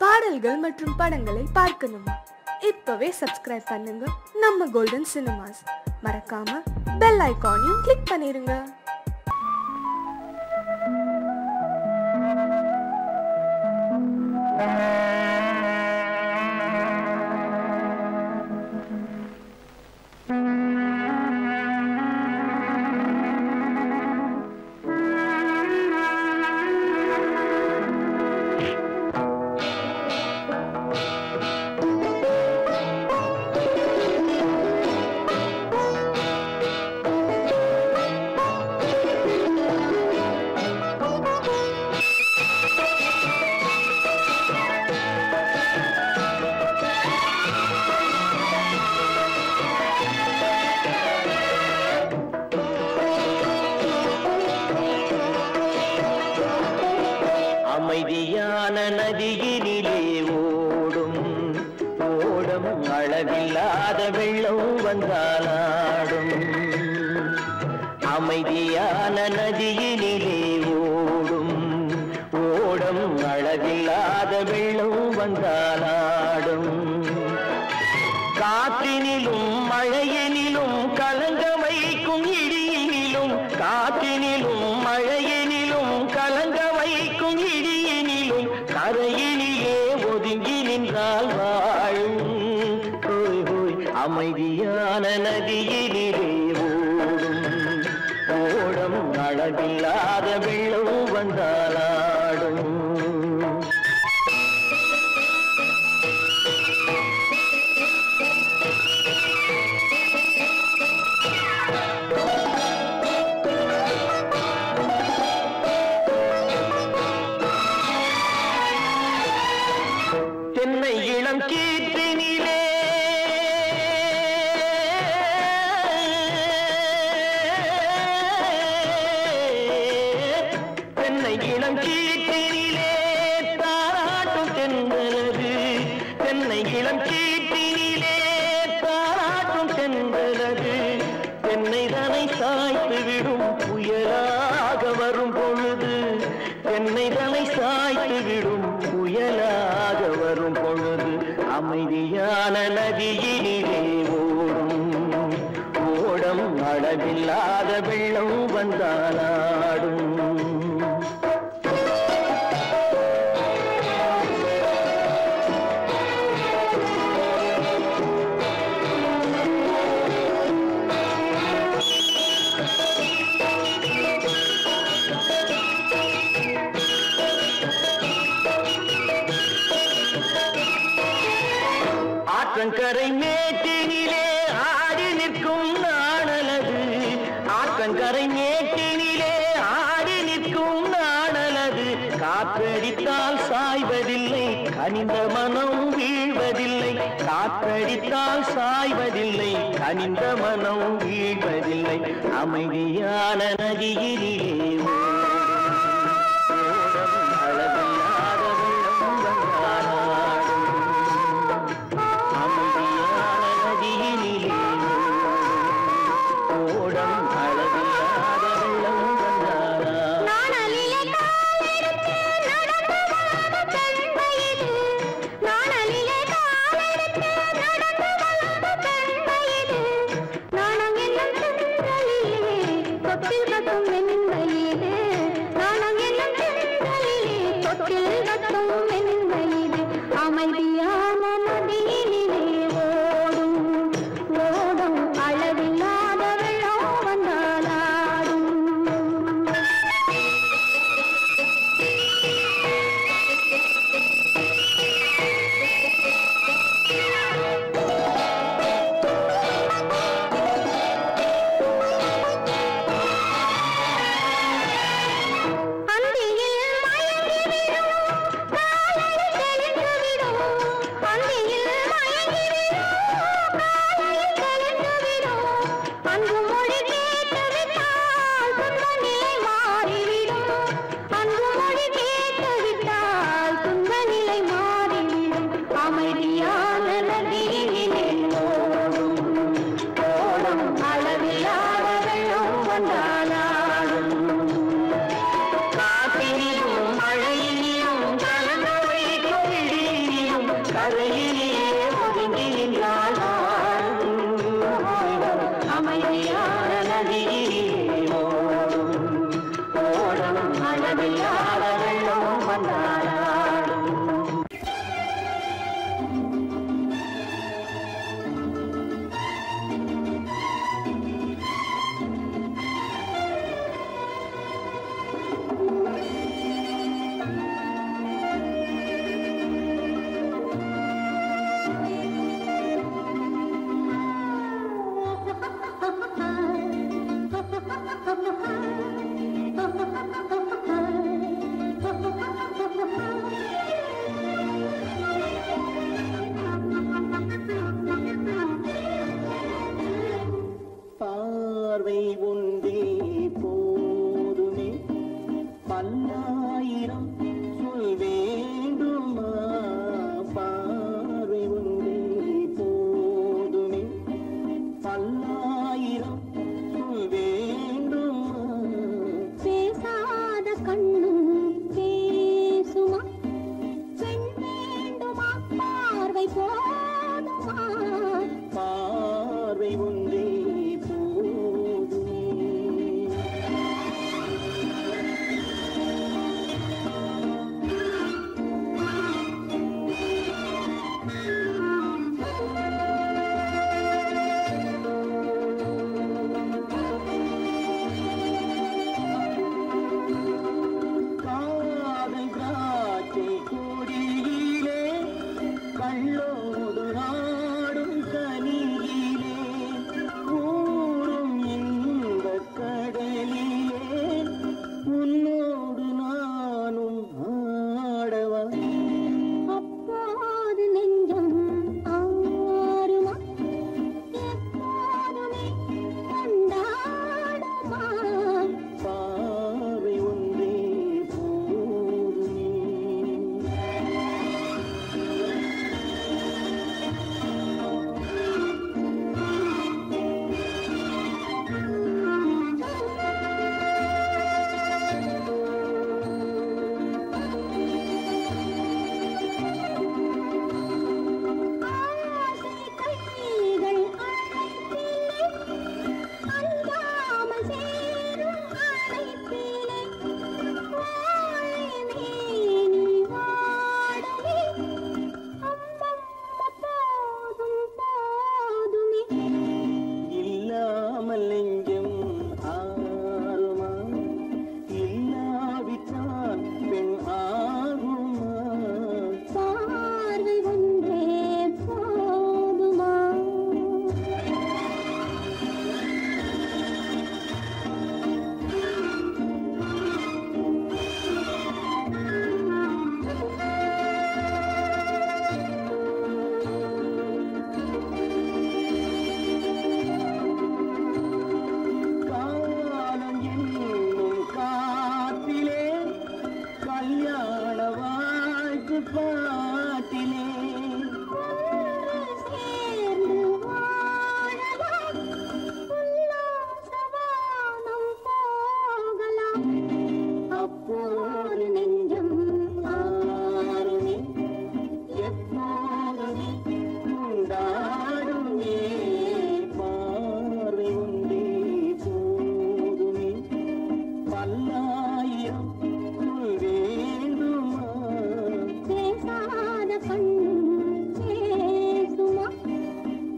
பாடல்கள் மற்றும் படங்களை பார்க்கணுமா? இப்பவே சப்ஸ்கிரைப் பண்ணுங்க நம்ம கோல்டன் சினிமாஸ். மறக்காம பெல் ஐகானையும் கிளிக் பண்ணிருங்க. அமைதியான நதியினிலே ஓடும் ஓடம் அளவில்லாத வெள்ளம் வந்தாலாடும். அமைதியான நதியினிலே ஓடும் ஓடம் அளவில்லாத வெள்ளம் வந்தாலாடும். காற்றினிலும் மழையினிலும் கலங்க வைக்கும் இடியினிலும், காற்றினிலும் மழையினிலும் கலங்க வைக்கும் இடியினிலும், கரையினிலே ஒதுங்கி நின்றால் வாழும். ஹோய் ஹோய் அமைதியான நதியினிலே ஓடும் ஓடம் அளவில்லாத வெள்ளம் வந்தாலாடும். தென்னை இளம் கீற்றினிலே தென்னை இளம் கீற்றினிலே தாராட்டும் தென்றலது. தென்னை இளம் கீற்றினிலே தாராட்டும் தென்றலது. தென்னை தனை சாய்த்து விடும் புயலாக வரும் பொழுது, தென்னை தனை சாய்த்து விடும் புயலாக வரும் பொழுது, அமைதியான நதியினிலே ஓடும் ஓடம் அளவில்லாத வெள்ளம் வந்தாலாடும். ஆற்றங்கரை மேட்டினிலே ஆடி நிற்கும் நாணலது. ஆற்றங்கரை மேட்டினிலே ஆடி நிற்கும் நாணலது. காற்றடித்தால் சாய்வதில்லை, கனிந்த மனம் வீழ்வதில்லை. காற்றடித்தால் சாய்வதில்லை, கனிந்த மனம் வீழ்வதில்லை. அமைதியான நதியினிலே அந்தியில் மயங்கி விடும் காலை தெளிந்து விடும். கரையிலே ஒதுங்கி நின்றாள் அமைதியான நதியிலே ஓடும் ஓடும் அளவில்லாத வெள்ளம் வந்தாடும். பார்வை ஒன்றே போதுமே பல்லாயிரம் சொல் வேண்டுமா பார்வை ஒன்றே போதுமே பல்லாயிரம் சொல் வேண்டுமா பேசாத கண்ணும் பேசுமா பெண் வேண்டுமா பார்வை போதுமா பார்வை ஒன்றே கள்ளோடு நாடும் கனியிலே ஊரும் இந்த கடலிலே உன்னோடு நானும் ஆடவா அப்போது நெஞ்சம் ஆறுமா எப்போதுமே கொண்டாடுமா பார்வை ஒன்றே போதுமே இல்லாமல் நெஞ்சம் ஆறுமா இல்லாவிட்டால் பெண் ஆகுமா பார்வை ஒன்றே போதுமா காலம் என்னும் காத்திலே கல்யாண வாழ்த்து பாட்டிலே சேர்ந்து வாழலாம் உல்லாசவானம் போகலாம் அப்போது நெஞ்சம் ஆறுமே எப்போதுமே கொண்டாடுமே பார்வை ஒன்றே போதுமே பல்லாயிரம் சொல் வேண்டுமா பேசாத கண்ணும் பேசுமா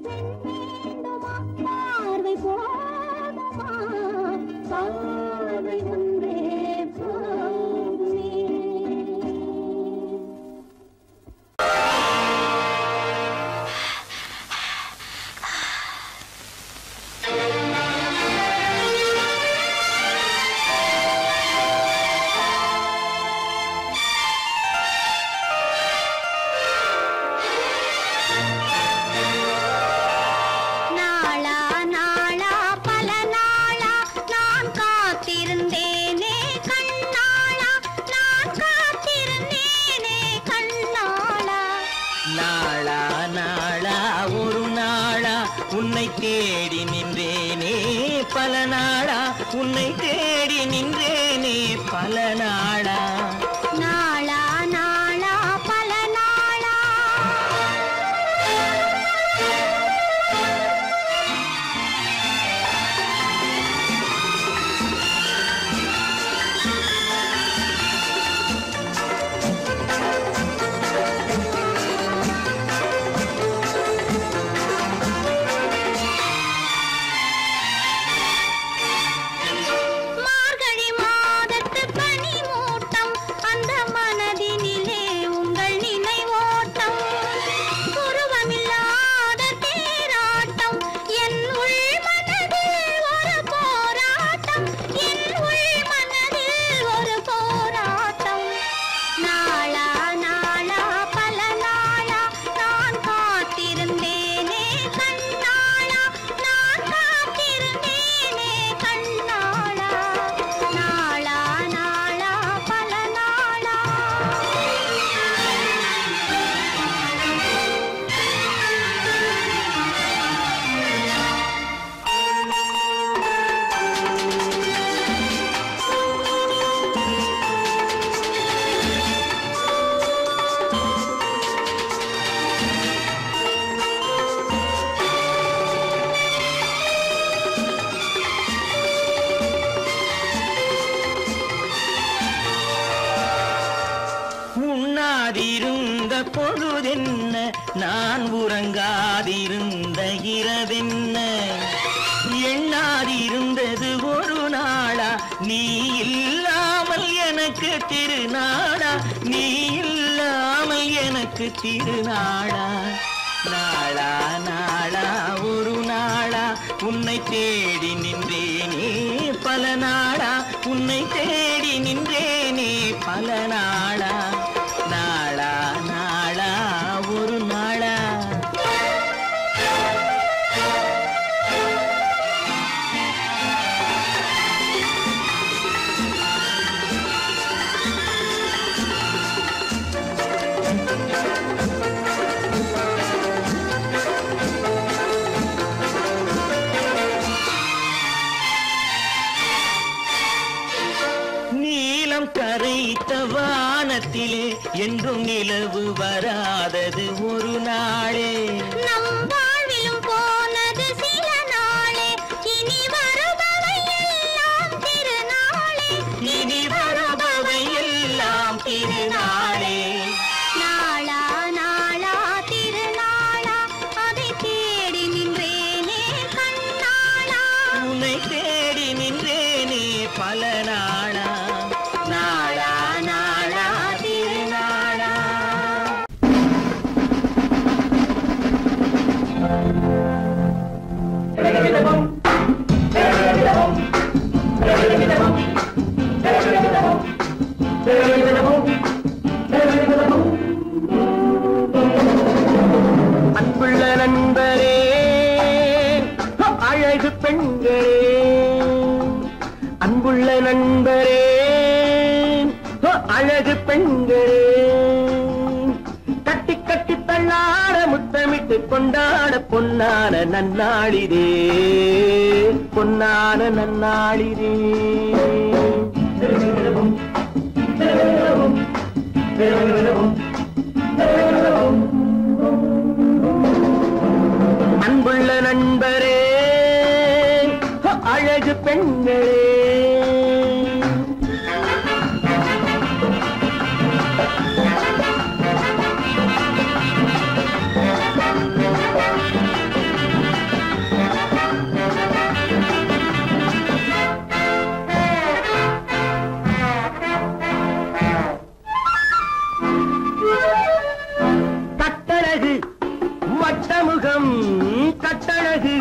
பெண் வேண்டுமா பார்வை போதுமா பார்வை ஒன்றே போதுமே. நாளா நாளா பல நாளா நான் காத்திருந்தேனே கண்ணாளா நான் காத்திருந்தேனே கண்ணாளா நாளா நாளா ஒரு நாளா உன்னை தேடி நின்றேனே பல நாளா உன்னை தேடி நின்றேனே பல நாளா நாளா நாளா பல நாளா அந்த பொழுதென்ன நான் உறங்காதிருந்த இரவென்ன எண்ணாதிருந்தது ஒரு நாளா நீ இல்லாமல் எனக்கு திருநாளா நீ இல்லாமல் எனக்கு திருநாளா நாளா நாளா ஒரு நாளா உன்னை தேடி நின்றேனே பல நாளா உன்னை தேடி நின்றேனே பல நாளா நாளா நாளா ஒரு நாளா கரைத்த வானத்திலே என்றும் நிலவு வராதது ஒரு நாளே நம் வாழ்விலும் போனது சில நாளே இனி வருபவை எல்லாம் திருநாளே இனி வருபவை எல்லாம் திருநாளே நாளா நாளா திருநாளா அதை தேடி நின்றேனே கண்ணாளா உன்னை தேடி நின்றேனே பல நாளா நாளா நாளா திருநாளா அன்புள்ள நண்பரே அழகு பெண்களே அன்புள்ள நண்பரே அழகு பெண்களே கட்டி கட்டி தள்ளாட முத்தமிட்டு கொண்டாட பொன்னான நன்னாளிதே பொன்னான நன்னாளிதே அன்புள்ள நண்பரே அழகு பெண்களே கட்டழகு வட்டமுகம் கட்டழகு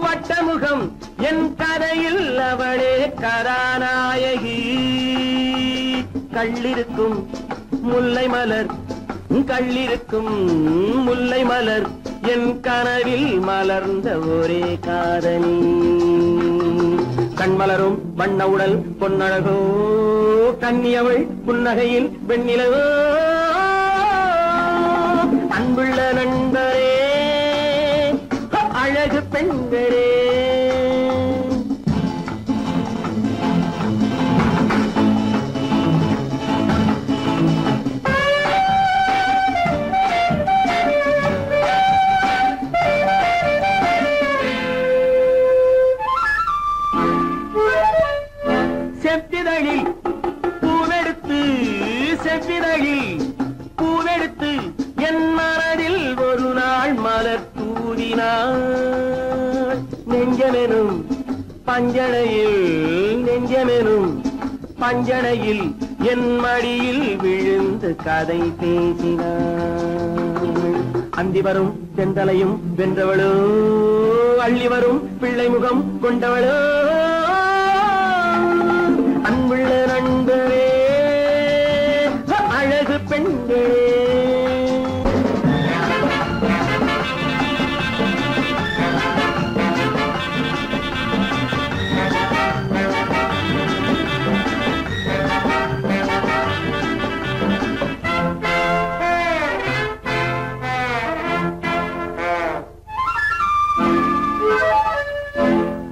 வட்டமுகம் என் கதையில் அவளே கதாநாயகி கள்ளிருக்கும் முல்லை மலர் கள்ளிருக்கும் முல்லை மலர் என் கனவில் மலர்ந்த ஒரே காதலி கண்மலரும் வண்ண உடல் பொன்னழகோ கன்னியவள் புன்னகையில் வெண்ணிலவோ அன்புள்ள நண்பரே அழகு பெண்களே செவ்விதழில் பூவெடுத்து செவ்விதழில் பூவெடுத்து என் மனதில் ஒரு நாள் மலர் தூவினாள் நெஞ்சமெனும் பஞ்சனையில் நெஞ்சமெனும் பஞ்சனையில் என் மடியில் விழுந்து கதை பேசினாள் அந்தி வரும் செந்தலையும் வென்றவளோ அள்ளி வரும் பிள்ளை முகம் கொண்டவளோ அன்புள்ள நண்பரே அழகு பெண்களே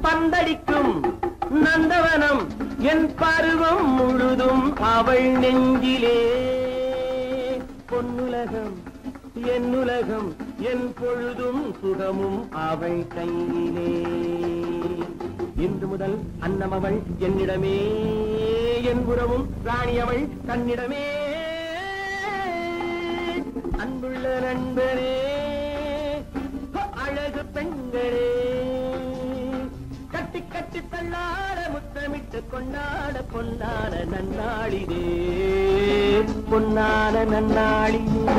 பந்தடிக்கும் நந்தவனம் என் பருவம் முழுதும் அவள் நெஞ்சிலே பொன்னுலகம் என்னுலகம் என் பொழுதும் சுகமும் அவள் கையிலே இன்று முதல் அன்னமவள் என்னிடமே என் புறமும் ராணியவள் தன்னிடமே அன்புள்ள நண்பரே அழகு பெண்களே கட்டி கட்டி தள்ளாட முத்தமிட்டு கொண்டாட பொன்னான நன்னாளிதே பொன்னான நன்னாளிதே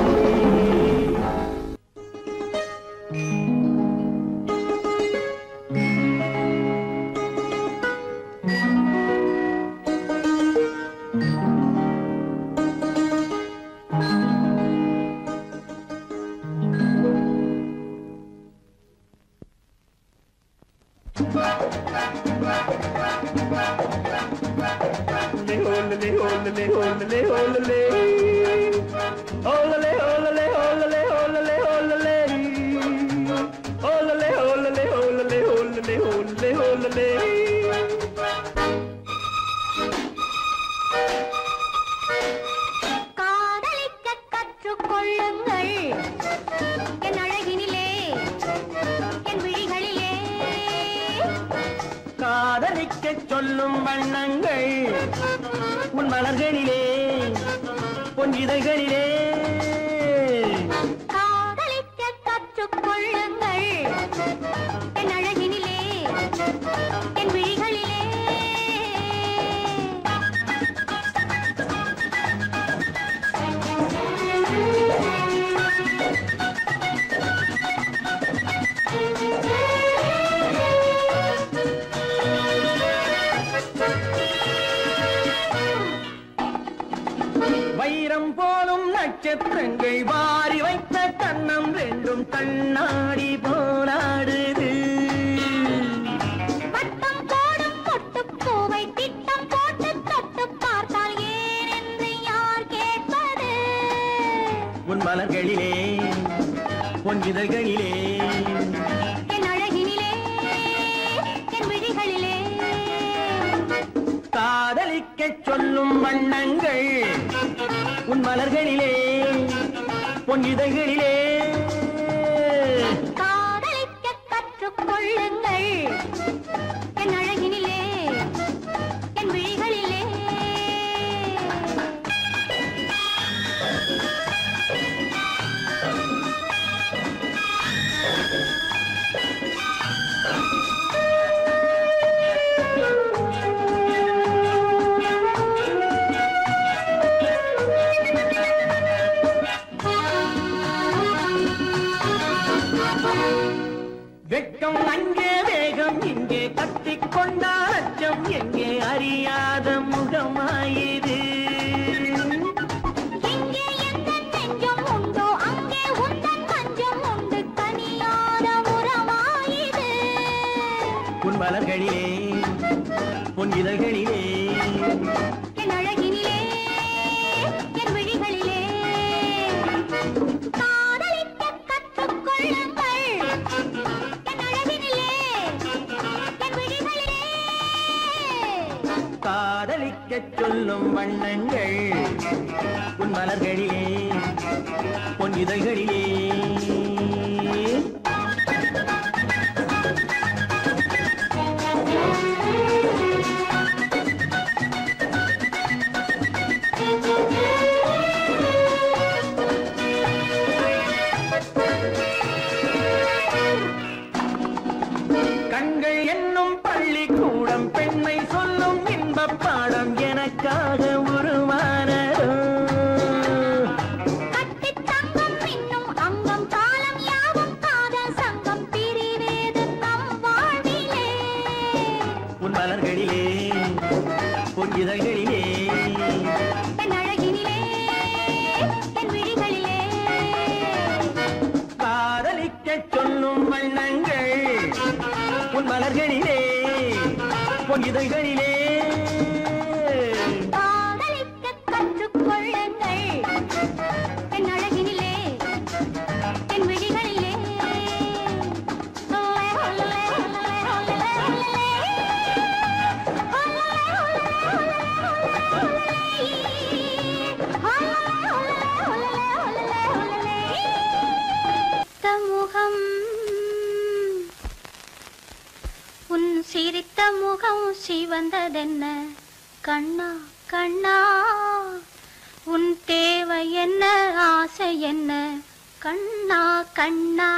காதலிக்க கற்றுக்கொள்ளுங்கள் என் அழகினிலே என் விழிகளிலே காதலிக்க சொல்லும் வண்ணங்கள் உன் மலர்களிலே உன் இதழ்களிலே காதலிக்க கற்றுக்கொள்ளுங்கள் என் அழகினிலே என் விழிகளிலே வைரம் போலும் நட்சத்திரங்கள் வாரி வைத்த கண்ணம் ரெண்டும் கண்ணாடி போராடுது வட்டம் போடும் பொட்டுப்பூவை திட்டம் போட்டு தொட்டு பார்த்தால் ஏன் என்று யார் கேட்பது உன் மலர்களிலே உன் இதழ்களிலே என் அழகினிலே என் விழிகளிலே காதலிக்க சொல்லும் வண்ணங்கள் உன் மலர்களிலே உன் இதழ்களிலே காதலிக்க கற்றுக்கொள்ளுங்கள் என் அழகினிலே என் விழிகளிலே வெட்கம் அங்கே வேகம் இங்கே கத்திக்கொண்டால் அச்சம் எங்கே அறியாத முகமாயிரு எங்கே எந்த நெஞ்சம் உண்டோ அங்கே உந்தன் மஞ்சம் உண்டு கனியாத உறவாயிது உன் மலர்களிலே உன் இதழ்களிலே என் அழகினிலே என் விழிகளிலே காதலிக்க கற்றுக்கொள்ளுங்கள் என் அழகினிலே என் விழிகளிலே காதலிக்க சொல்லும் வண்ணங்கள் உன் மலர்களிலே உன் இதழ்களிலே கண்கள் என்னும் பள்ளிக்கூடம் பெண்மை சொல்லும் இன்பப் பாடம் எனக்காக உருவானதோ கட்டித் தங்கம் இன்னும் அங்கம் காலம் யாவும் காதல் சங்கம் பிரிவேது நம் வாழ்விலே உன் மலர்களிலே உன் இதழ்களிலே என் அழகினிலே என் விழிகளிலே காதலிக்க சொல்லும் வண்ணங்கள் உன் மலர்களிலே உன் இதழ்களிலே காதலிக்க கற்றுக்கொள்ளுங்கள் என் அழகினிலே என் விழிகளிலே முகம் உன் சிரித்த முகம் சிவந்ததென்ன கண்ணா கண்ணா உன் தேவை என்ன ஆசை என்ன கண்ணா கண்ணா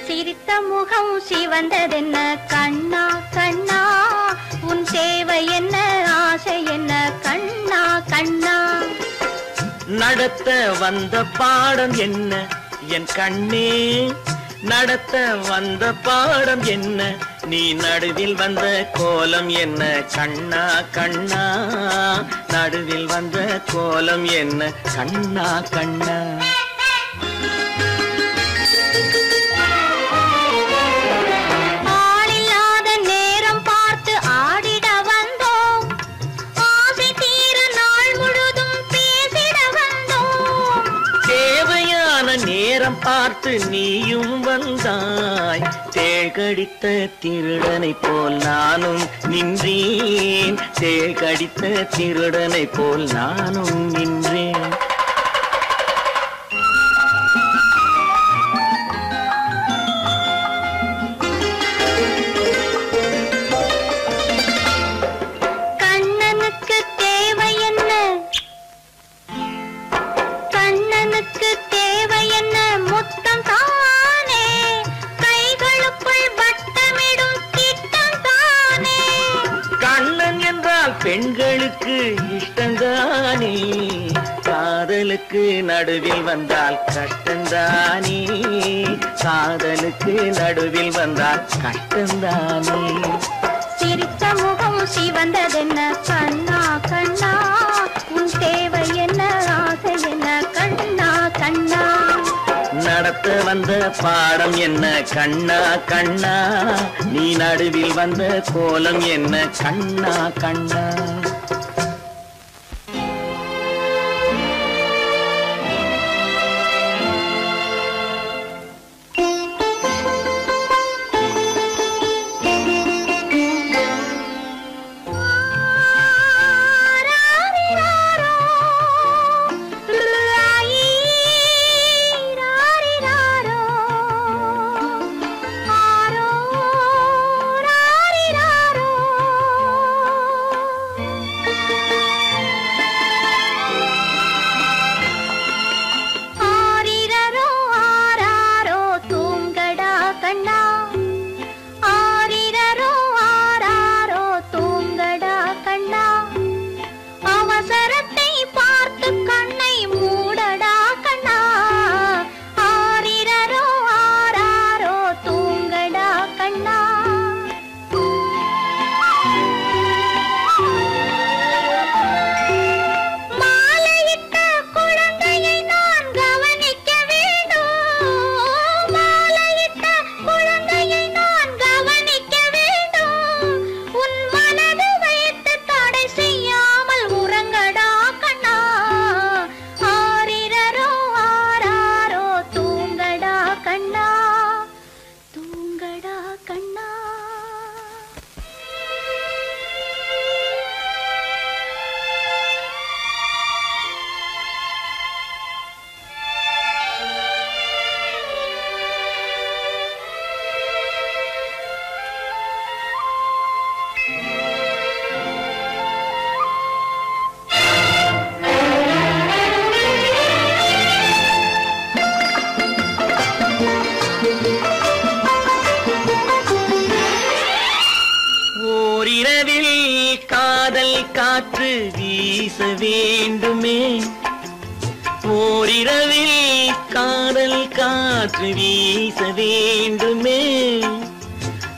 சிரித்த முகம் சிவந்ததென்ன கண்ணா கண்ணா உன் சேவை என்ன ஆசை என்ன கண்ணா கண்ணா நடத்த வந்த பாடம் என்ன என் கண்ணே நடத்த வந்த பாடம் என்ன நீ நடுவில் வந்த கோலம் என்ன கண்ணா கண்ணா நடுவில் வந்த கோலம் என்ன கண்ணா கண்ணா ஆளில்லாத நேரம் பார்த்து ஆடிட வந்தோம் ஆசை தீர நாள் முழுதும் பேசிட வந்தோம் தேவையான நேரம் பார்த்து நீயும் வந்தாய் தேகடித்த திருடனை போல் நானும் நின்றேன் தேகடித்த திருடனை போல் நானும் நின்றேன் கண்ணனுக்கு தேவை என்ன கண்ணனுக்கு தேவை என்ன முத்தம் தானே கைகளுக்குள் வட்டமிடும் திட்டம் தானே கண்ணன் என்றால் பெண்களுக்கு இஷ்டந்தானே காதலுக்கு நடுவில் வந்தால் கஷ்டந்தானே காதலுக்கு நடுவில் வந்தால் கஷ்டந்தானே சிரித்த முகம் சிவந்ததென்ன கண்ணா கண்ணா உன் தேவை என்ன ஆசை என்ன கண்ணா கண்ணா நடத்த வந்த பாடம் என்ன கண்ணா கண்ணா நீ நடுவில் வந்த கோலம் என்ன கண்ணா கண்ணா காற்று வீச வேண்டுமே ஓரிரவில் காதல் காற்று வீச வேண்டுமே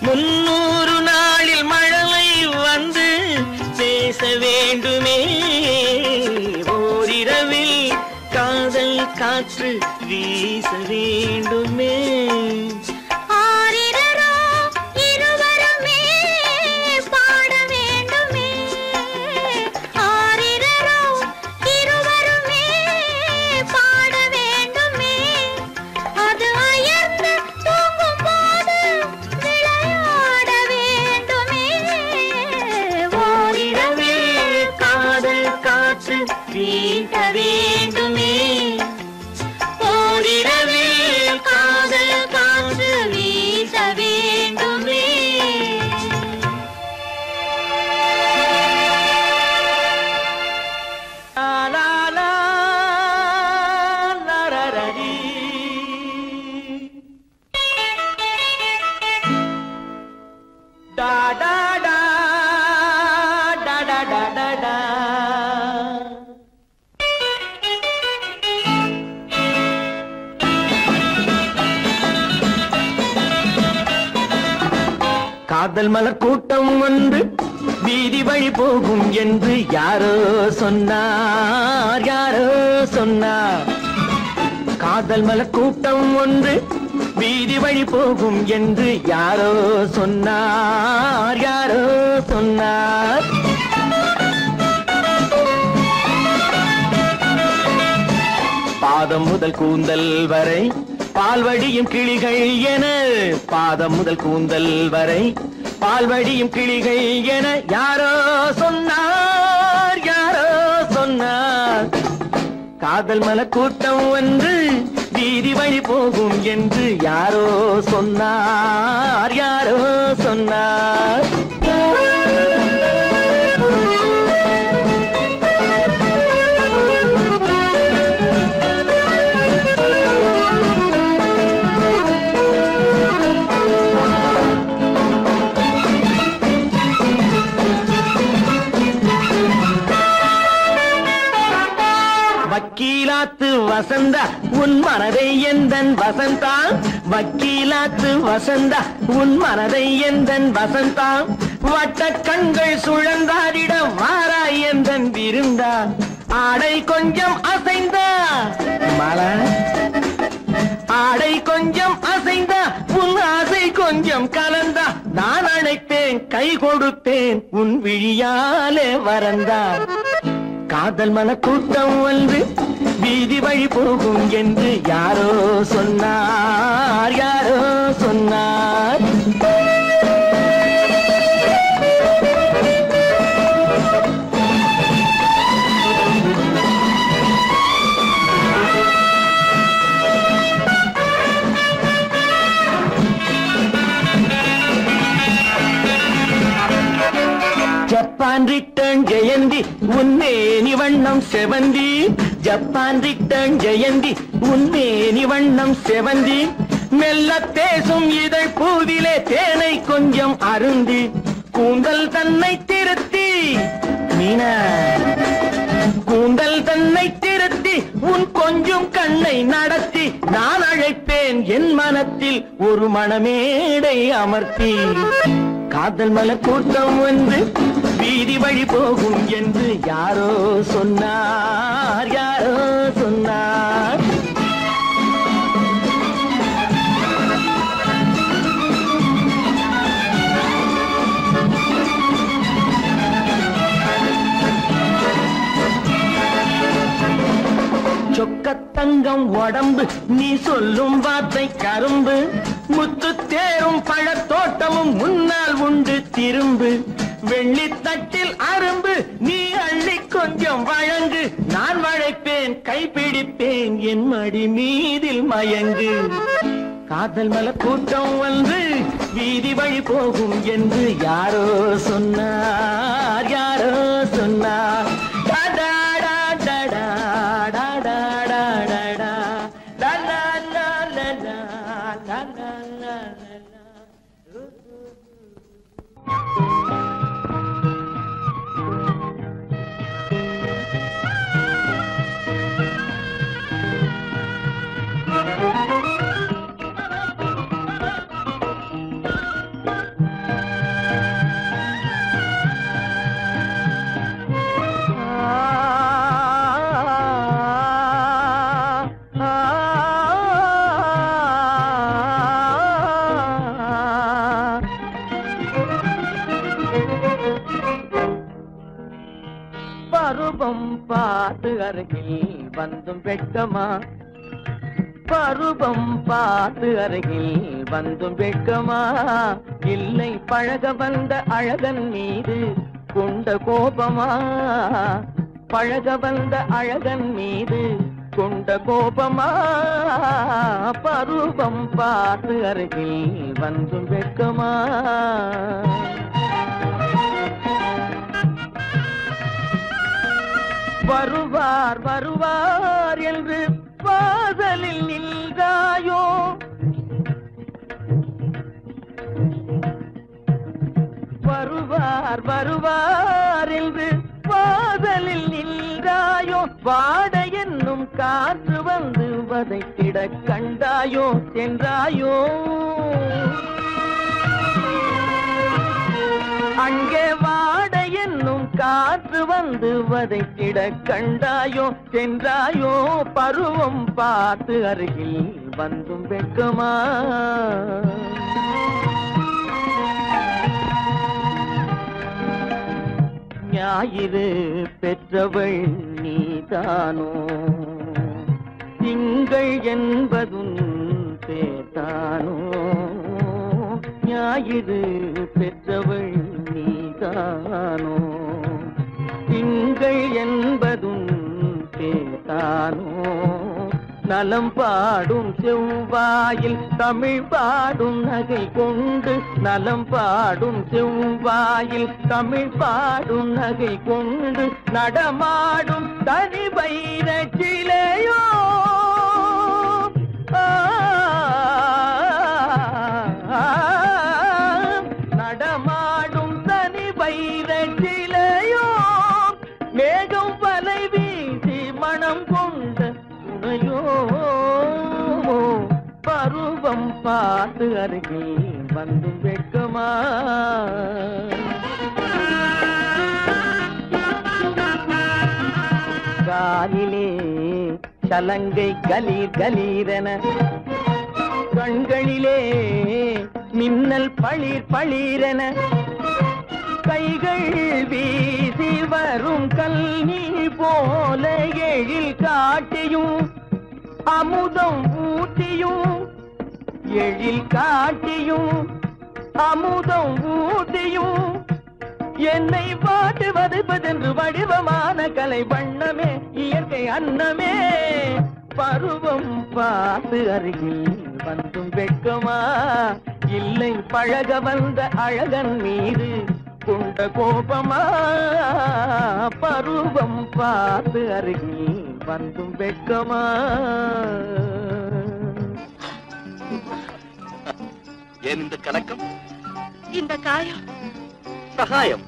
300 நாளில் மழலை வந்து பேச வேண்டுமே ஓரிரவில் காதல் காற்று வீச வேண்டுமே வீச வேண்டுமே ஓரிரவில் காதல் காற்று வீச வேண்டுமே டா டா டா. காதல் மலர் கூட்டம் ஒன்று வீதி வழி போகும் என்று யாரோ சொன்னார், யாரோ சொன்னார். காதல் மலர் கூட்டம் ஒன்று வீதி வழி போகும் என்று யாரோ சொன்னார், யாரோ சொன்னார். பாதம் முதல் கூந்தல் வரை பால்வடியும் கிளிகள் என, பாதம் முதல் கூந்தல் வரை பால்வடியும் கிளிகள் என யாரோ சொன்னார், யாரோ சொன்னார். காதல் மலர் கூட்டம் ஒன்று வீதி வழி போகும் என்று யாரோ சொன்னார், யாரோ சொன்னார். வக்கீலாத்து வசந்தா உன் மனதை எந்தன் வசந்தா, வக்கீலாத்து வசந்தா உன் மனதை எந்தன் வசந்தா. வட்ட கண்கள் சுழந்தாடிட வாராய் எந்தன் விருந்தா. ஆடை கொஞ்சம் அசைந்தா மலா, ஆடை கொஞ்சம் அசைந்தா உன் ஆசை கொஞ்சம் கலந்தா. நான் அழைத்தேன் கை கொடுத்தேன் உன் விழியாலே வரந்தா. காதல் மன கூட்டம் ஒன்று வீதி வழி போகும் என்று யாரோ சொன்னார், யாரோ சொன்னார். ஜப்பான் ரிட்டர்ன் ஜெயந்தி உன்னேனி வண்ணம் செவந்தி, ஜப்பான் ரிட்டர்ன் ஜெயந்தி உன்னேனி வண்ணம் செவந்தி. மெல்ல பேசும் இதழ் பூவிலே தேனை கொஞ்சம் அருந்தி, கூந்தல் தன்னை திருத்தி மீனா, கூந்தல் தன்னை திருத்தி உன் கொஞ்சம் கண்ணை நடத்தி. நான் அழைப்பேன் என் மனத்தில் ஒரு மணமேடை அமர்த்தி. காதல் மலர் கூட்டம் ஒன்று வீதி வழி போகும் என்று யாரோ சொன்னார், யாரோ சொன்னார். சொக்கத்தங்கம் உடம்பு நீ சொல்லும் வார்த்தை கரும்பு, முத்து தேரும் பழத்தோட்டமும் முன்னால் உண்டு திரும்பு. வெள்ளித்தட்டில் அரும்பு நீ அள்ளி கொஞ்சம் வழங்கு, நான் வளைப்பேன் கைப்பிடிப்பேன் என் மடி மீதில் மயங்கு. காதல் மலர் கூட்டம் வந்து வீதி வழி போகும் என்று யாரோ சொன்னார், யாரோ சொன்னார். பருவம் பார்த்து அருகில் வந்தும் வெட்கமா, பருவம் பார்த்து அருகில் வந்தும் வெட்கமா. இல்லை பழக வந்த அழகன் மீது கொண்ட கோபமா, பழக வந்த அழகன் மீது கொண்ட கோபமா. பருவம் பார்த்து அருகில் வந்தும் வெட்கமா. வருவார் வருவார் என்று வாசலில் நின்றாயோ, வருவார் வருவார் வருவார் என்று வாசலில் நின்றாயோ, வாட என்னும் காற்று வந்து வதைத்திட கண்டாயோ சென்றாயோ. அங்கே வாட என்னும் காற்று வந்து வதைத்திட கண்டாயோ சென்றாயோ. பருவம் பார்த்து அருகில் வந்தும் வெட்கமா? ஞாயிறு பெற்றவள் நீதானோ, திங்கள் என்பதும் பேதானோ. ஞாயிறு பெற்றவள் நீதானோ, திங்கள் என்பதும் பேதானோ. நலம் பாடும் செவ்வாயில் தமிழ் பாடும் நகை கொண்டு, நலம் பாடும் செவ்வாயில் தமிழ் பாடும் நகை கொண்டு நடமாடும் தனி வைர சிலையோ. நடமாடும் தனி வைர சிலையோ. மேகம் வலை வீசி மனம் கொண்ட துணையோ. பருவம் பார்த்து அருகில் வந்தும் வெட்கமா? காலிலே சலங்கை கலீர் கலீரென, கண்களிலே மின்னல் பளிர் பளிரென, கைகள் வீசி வரும் கல்வி போல எழில் காட்டியும் அமுதம் ஊட்டியும், எழில் காட்டியும் அமுதம் ஊட்டியும் என்னை பாட்டு வதைப்பதென்று வடிவமான கலை வண்ணமே இயற்கை அன்னமே. பருவம் பார்த்து அருகில் வந்தும் வெட்கமா? இல்லை பழக வந்த அழகன் மீது கொண்ட கோபமா? பருவம் பார்த்து அருகில் வந்தும் வெட்கமா? ஏன் இந்த கலக்கம்? இந்த காயம் சகாயம்.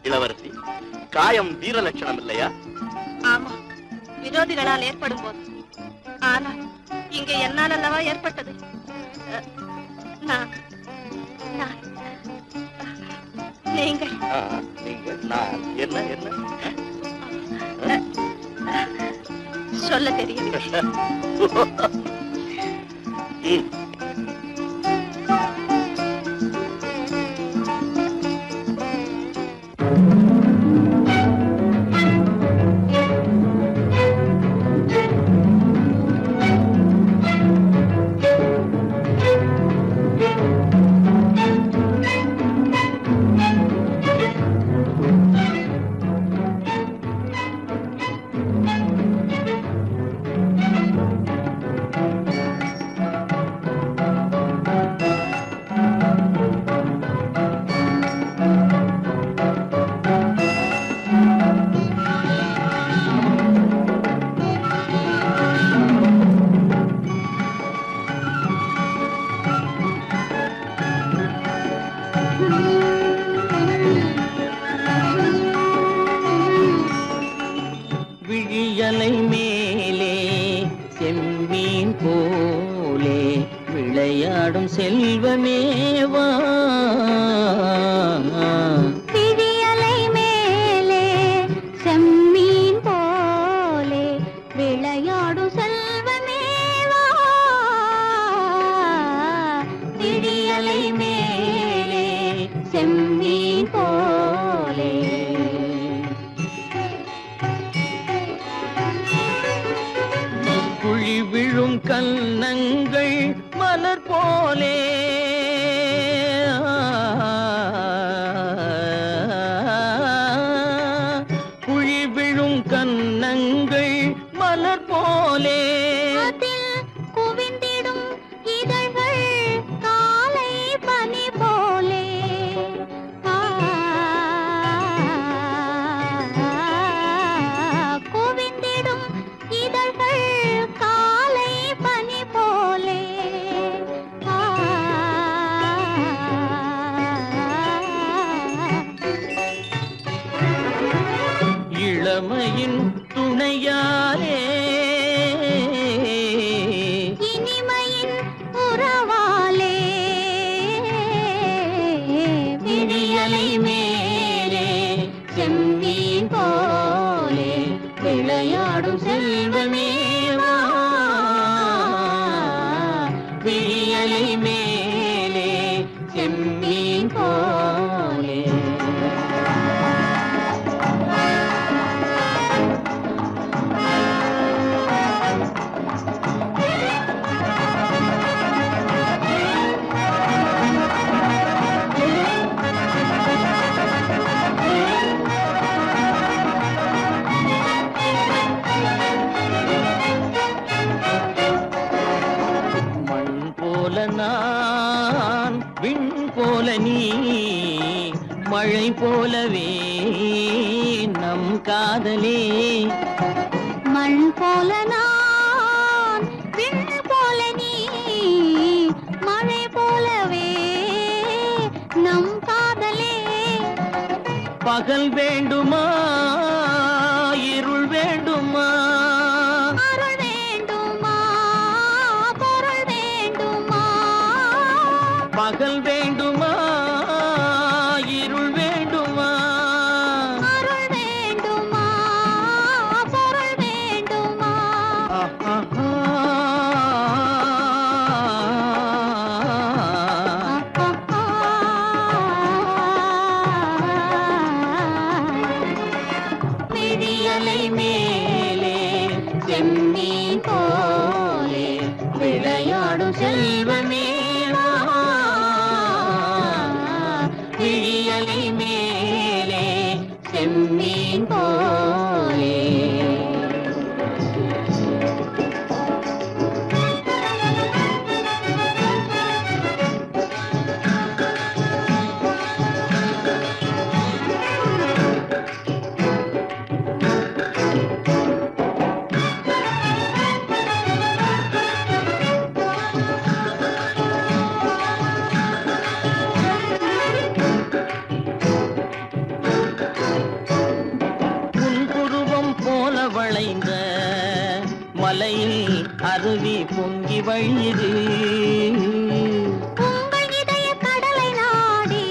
இளவரசி, காயம் வீர லட்சணம் இல்லையா? ஆமா, விரோதிகளால் ஏற்படும் போது. ஆனால் இங்கே என்னால் அல்லவா ஏற்பட்டது. நீங்கள் நீங்கள் நான் என்ன என்ன சொல்ல தெரியவில்லை. விழியலை மேலே செம்மீன் போலே விளையாடும் செல்வமேவா. விழியலை மேலே செம்மீன் போலே விளையாடும் செல்வமேவா. விழியலை மேலே செம்மீன் போலே குழி விழும் கன்னங்கள் மலர் போலே இளமையின் துணையாலே இனிமையின் உறவாலே விடியலை மேலே செம்மீன் போலே விளையாடும் செல்வமேவா விடியலை மேலே செம்மீன் போலே நான் விண் போல நீ மழை போலவே நம் காதலே மண் போல நான் விண் போல நீ மழை போலவே நம் காதலே பகல் வேண்டுமா இருள் வேண்டுமா அருள் வேண்டுமா பொருள் வேண்டுமா பகல் வேண்டுமா இருள் வேண்டுமா அருள் வேண்டுமா பொருள் வேண்டுமா விடியலை மேலே செம்மீன் போலே விளையாடும் செல்வமேவா விடியலை மேலே செம்மீன் போலே வளைந்த மலையில் அருவி பொங்கி வழியுது உங்கள் இதய கடலை நாடி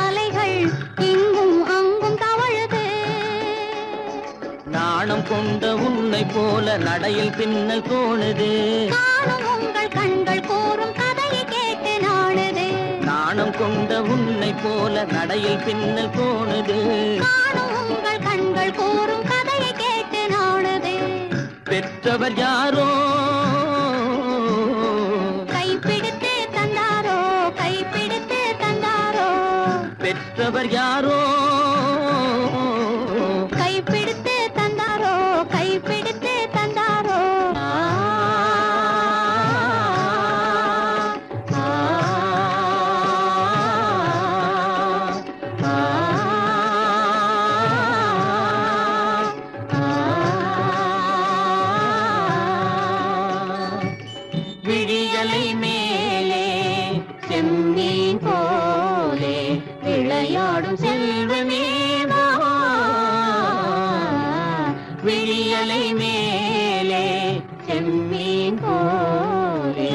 அலைகள் இங்கும் அங்கும் தவழுது நாணம் கொண்ட உன்னை போல நடையில் பின்னல் தோணுது காணும் உங்கள் கண்கள் கூறும் கதையை கேட்டு நாடுது நாணம் கொண்ட உன்னை போல நடையில் பின்னல் தோணுது காணும் உங்கள் கண்கள் கூறும் கதையை கேட்டு நாடுது பெற்றவர் யாரோ கைப்பிடித்து தந்தாரோ கைப்பிடித்து தந்தாரோ பெற்றவர் யாரோ கைப்பிடித்து தந்தாரோ கைப்பிடித்து தந்தாரோ விடியலை மேலே செம்மீன் போலே விளையாடும் செல்வமேவா விடியலை மேலே செம்மீன் போலே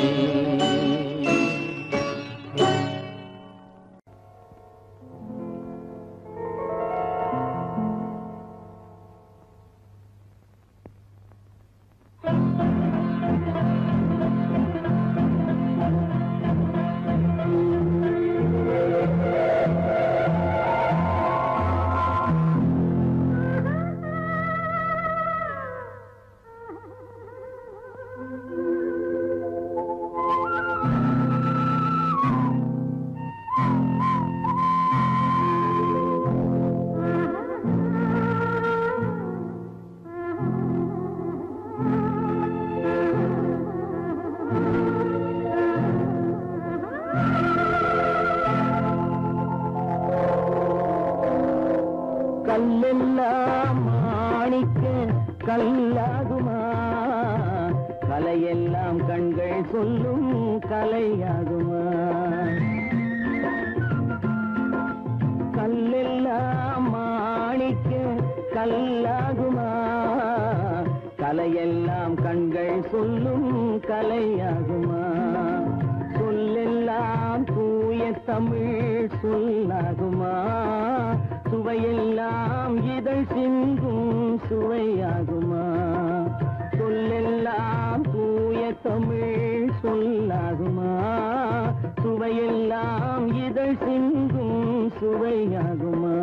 கல்லெல்லாம் மாணிக்க கல்லாகுமா கலையெல்லாம் கண்கள் சொல்லும் கலையாகுமா கல்லெல்லாம் மாணிக்க கல் கலையெல்லாம் கண்கள் சொல்லும் கலையாகுமா? சொல்லெல்லாம் தூய தமிழ் சொல்லாகுமா? சுவையெல்லாம் இதழ் சிந்தும் சுவையாகுமா? சொல்லெல்லாம் தூய தமிழ் சொல்லாகுமா? சுவையெல்லாம் இதழ் சிந்தும் சுவையாகுமா?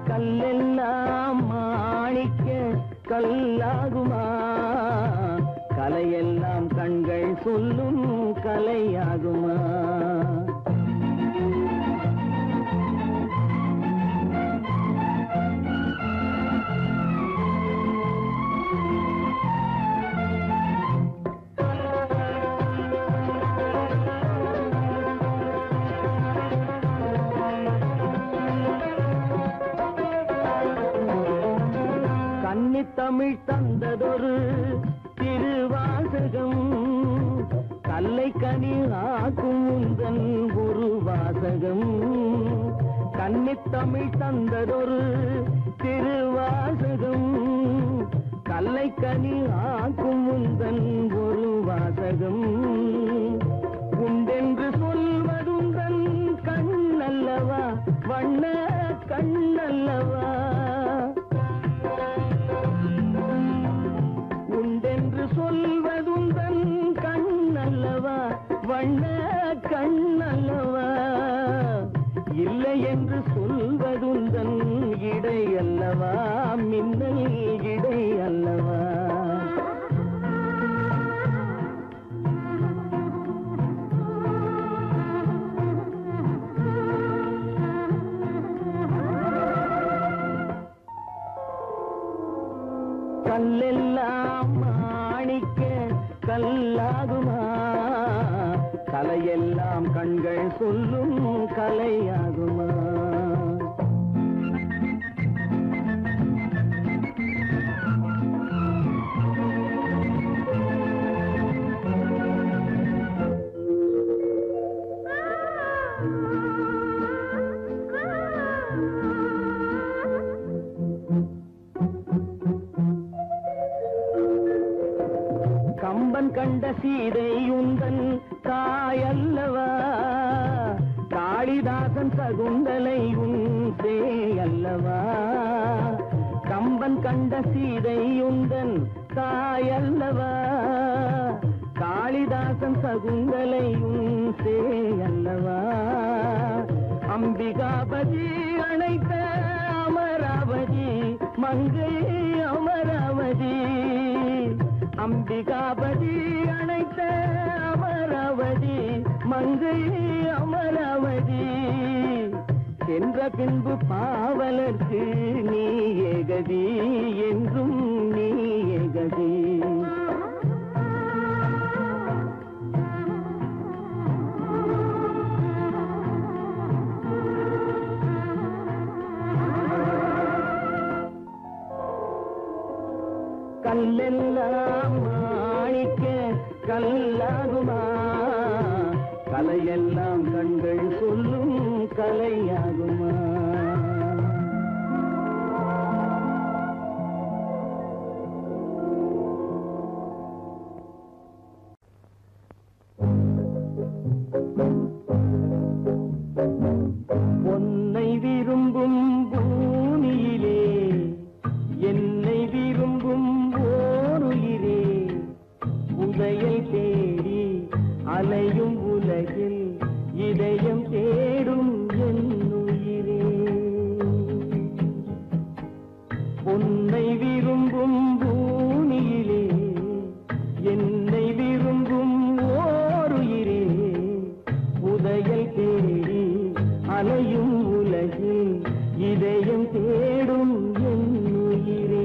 கல்லெல்லாம் மாணிக்க கல்லாகுமா? கலையெல்லாம் கண்கள் சொல்லும் கலையாகுமா? தமிழ் தந்ததொரு திருவாசகம் கல்லை கனி ஆக்கும் உந்தன் ஒரு வாசகம். கன்னித்தமிழ் தந்ததொரு திருவாசகம் கல்லை கனி ஆக்கும் உந்தன் ஒரு வாசகம். உண்டென்று சொல்வதுந்தன் கண்ணல்லவா வண்ண கண்ணல்லவா? உண்டென்று சொல்வதுந்தன் கண்ணல்லவா வண்ண கண்ணல்லவா? இல்லை என்று சொல்வதுந்தன் இடை அல்லவா மின்னல் இடை அல்லவா? கல்லெல்லாம் மாணிக்க கல்லாகுமா? கலையெல்லாம் கண்கள் சொல்லும் கலையாகுமா? கம்பன் கண்ட சீதை உந்தன் தாயல்லவா? காளிதாசன் சகுந்தலை உன் சேயல்லவா? கம்பன் கண்ட சீதை உந்தன் தாயல்லவா? காளிதாசன் சகுந்தலை உன் சேயல்லவா? அம்பிகாபதி அணைத்த அமராவதி மங்கை அமராவதி. அம்பிகாபதி அணைத்த அமராவதி மங்கை அமராவதி. சென்ற பின்பு பாவலர்க்கு நீ ஏகதி என்றும் நீ ஏகதி. கல்லெல்லாம் மாணிக்க கல்லாகுமா? கலையெல்லாம் கண்கள் சொல்லும் கலையாகுமா? பொன்னை விரும்பும் பூமியிலே என்னை விரும்பும் ஓருயிரே, உதயை தேடி அலையும் உலகில் இதயம் தேடும் என்னுயிரே. பொன்னை விரும்பும் பூமியிலே என்னை விரும்பும் ஓருயிரே, உதயை தேடி அலையும் உலகில் இதயம் தேடும் என்னுயிரே.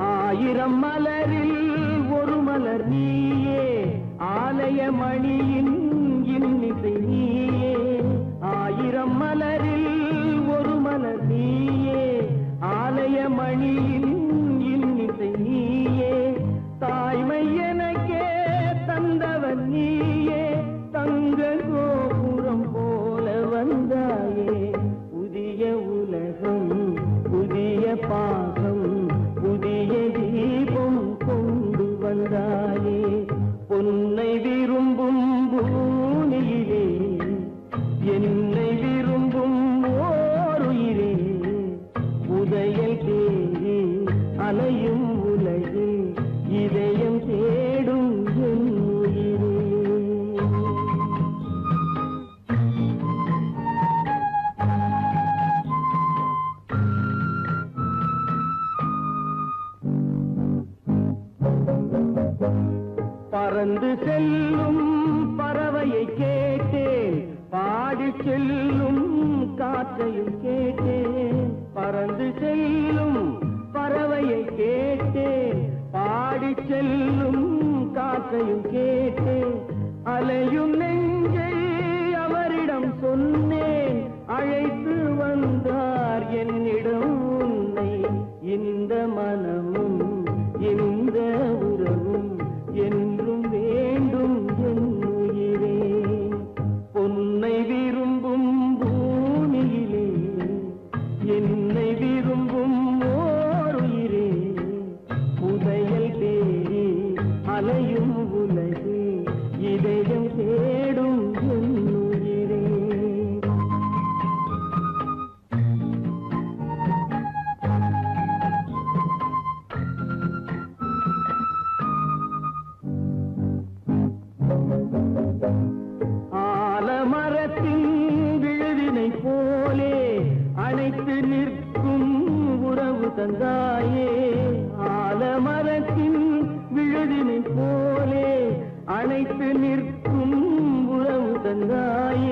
ஆயிரம் மலரில் ஒரு மலர் நீயே, ஆலய மணியின் இன்னிசை நீயே. ஆயிரம் மலரில் ஒரு மலர் நீயே, ஆலய பறந்து செல்லும் பறவையை கேட்டேன், பாடி செல்லும் காற்றையும் கேட்டேன். பறந்து செல்லும் பறவையை கேட்டேன், பாடி செல்லும் காற்றையும் கேட்டேன். அலையும் நெஞ்சை அவரிடம் சொன்னேன், அழைத்து வந்தார் என்னிடம் உன்னை. இந்த மனமும் இந்த உறவும் என்றும் வேண்டும் என் உயிரே. பொன்னை விரும்பும் பூமியிலே என்னை விரும்பும் ஓர் உயிரே. புதையல் தேடி அலையும் உலகு இதயம் தேடும் என் உயிரே. ஆலமரத்தின் விழுதினை போலே அணைத்து நிற்கும் உறவு தந்தாயே. ஆலமரத்தின் விழுதினை போலே அணைத்து நிற்கும் உறவு தந்தாயே.